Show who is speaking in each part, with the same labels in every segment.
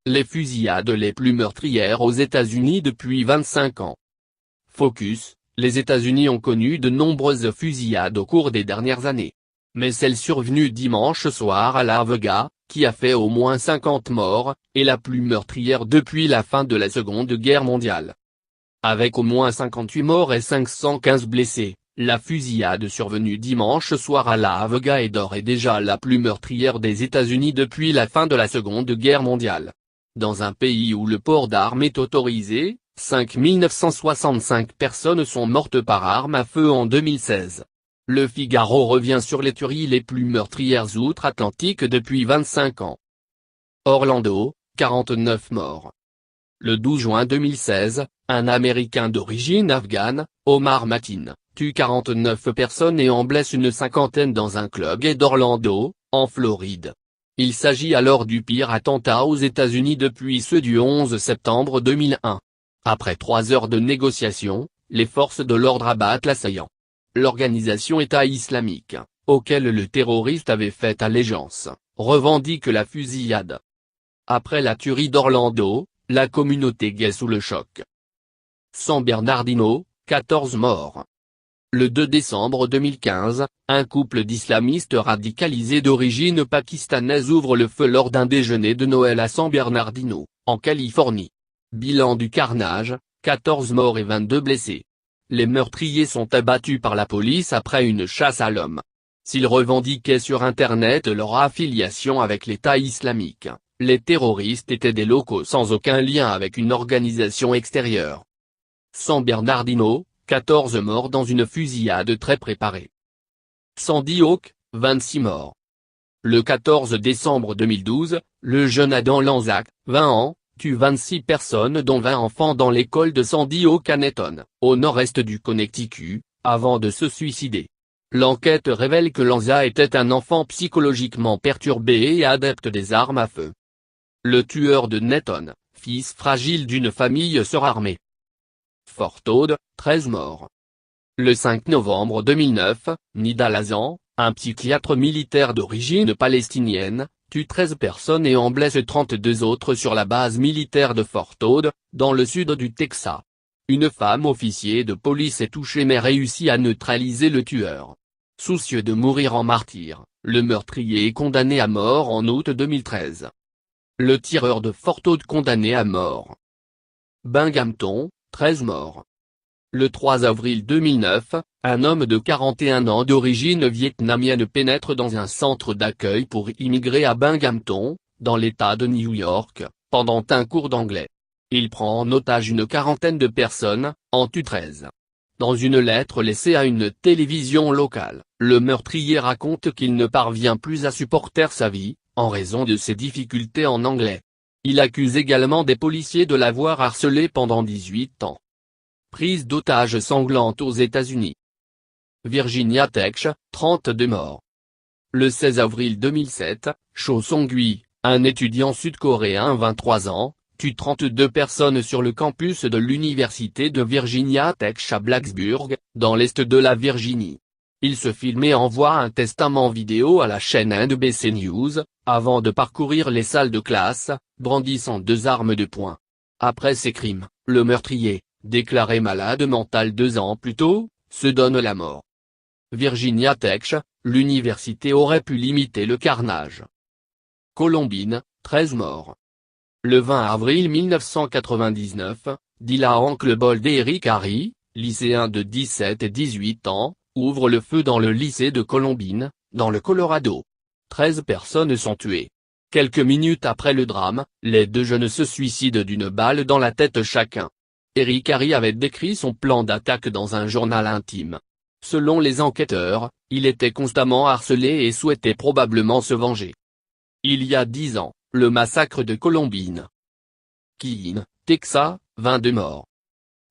Speaker 1: Les fusillades les plus meurtrières aux États-Unis depuis 25 ans. Focus, les États-Unis ont connu de nombreuses fusillades au cours des dernières années. Mais celle survenue dimanche soir à Las Vegas, qui a fait au moins 50 morts, est la plus meurtrière depuis la fin de la Seconde Guerre mondiale. Avec au moins 58 morts et 515 blessés, la fusillade survenue dimanche soir à Las Vegas est d'ores et déjà la plus meurtrière des États-Unis depuis la fin de la Seconde Guerre mondiale. Dans un pays où le port d'armes est autorisé, 5 965 personnes sont mortes par arme à feu en 2016. Le Figaro revient sur les tueries les plus meurtrières outre-Atlantique depuis 25 ans. Orlando, 49 morts. Le 12 juin 2016, un Américain d'origine afghane, Omar Mateen, tue 49 personnes et en blesse une cinquantaine dans un club gay d'Orlando, en Floride. Il s'agit alors du pire attentat aux États-Unis depuis ceux du 11 septembre 2001. Après 3 heures de négociations, les forces de l'ordre abattent l'assaillant. L'organisation État islamique, auquel le terroriste avait fait allégeance, revendique la fusillade. Après la tuerie d'Orlando, la communauté gay sous le choc. San Bernardino, 14 morts. Le 2 décembre 2015, un couple d'islamistes radicalisés d'origine pakistanaise ouvre le feu lors d'un déjeuner de Noël à San Bernardino, en Californie. Bilan du carnage, 14 morts et 22 blessés. Les meurtriers sont abattus par la police après une chasse à l'homme. S'ils revendiquaient sur Internet leur affiliation avec l'État islamique, les terroristes étaient des locaux sans aucun lien avec une organisation extérieure. San Bernardino, 14 morts dans une fusillade très préparée. Sandy Hook, 26 morts. Le 14 décembre 2012, le jeune Adam Lanzac, 20 ans, tue 26 personnes dont 20 enfants dans l'école de Sandy Hook à Netton, au nord-est du Connecticut, avant de se suicider. L'enquête révèle que Lanza était un enfant psychologiquement perturbé et adepte des armes à feu. Le tueur de Netton, fils fragile d'une famille surarmée. Fort Todd, 13 morts. Le 5 novembre 2009, Nida Lazan, un psychiatre militaire d'origine palestinienne, tue 13 personnes et en blesse 32 autres sur la base militaire de Fort Todd, dans le sud du Texas. Une femme officier de police est touchée mais réussit à neutraliser le tueur. Soucieux de mourir en martyr, le meurtrier est condamné à mort en août 2013. Le tireur de Fort Todd condamné à mort. Binghamton, 13 morts. Le 3 avril 2009, un homme de 41 ans d'origine vietnamienne pénètre dans un centre d'accueil pour immigrés à Binghamton, dans l'État de New York, pendant un cours d'anglais. Il prend en otage une quarantaine de personnes, en tue 13. Dans une lettre laissée à une télévision locale, le meurtrier raconte qu'il ne parvient plus à supporter sa vie, en raison de ses difficultés en anglais. Il accuse également des policiers de l'avoir harcelé pendant 18 ans. Prise d'otage sanglante aux États-Unis. Virginia Tech, 32 morts. Le 16 avril 2007, Cho Song-hui, un étudiant sud-coréen 23 ans, tue 32 personnes sur le campus de l'université de Virginia Tech à Blacksburg, dans l'est de la Virginie. Il se filme et envoie un testament vidéo à la chaîne NBC News, avant de parcourir les salles de classe, brandissant 2 armes de poing. Après ces crimes, le meurtrier, déclaré malade mental 2 ans plus tôt, se donne la mort. Virginia Tech, l'université aurait pu limiter le carnage. Columbine, 13 morts. Le 20 avril 1999, Dylan Klebold et Eric Harry, lycéens de 17 et 18 ans, ouvrent le feu dans le lycée de Columbine, dans le Colorado. 13 personnes sont tuées. Quelques minutes après le drame, les 2 jeunes se suicident d'une balle dans la tête chacun. Eric Harry avait décrit son plan d'attaque dans un journal intime. Selon les enquêteurs, il était constamment harcelé et souhaitait probablement se venger. Il y a 10 ans, le massacre de Columbine. Keene, Texas, 22 morts.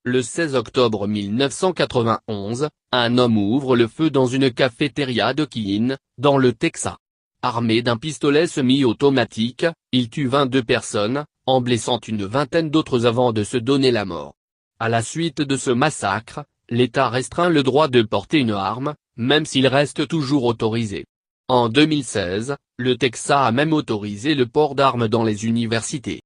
Speaker 1: Le 16 octobre 1991, un homme ouvre le feu dans une cafétéria de Keene, dans le Texas. Armé d'un pistolet semi-automatique, il tue 22 personnes, en blessant une vingtaine d'autres avant de se donner la mort. À la suite de ce massacre, l'État restreint le droit de porter une arme, même s'il reste toujours autorisé. En 2016, le Texas a même autorisé le port d'armes dans les universités.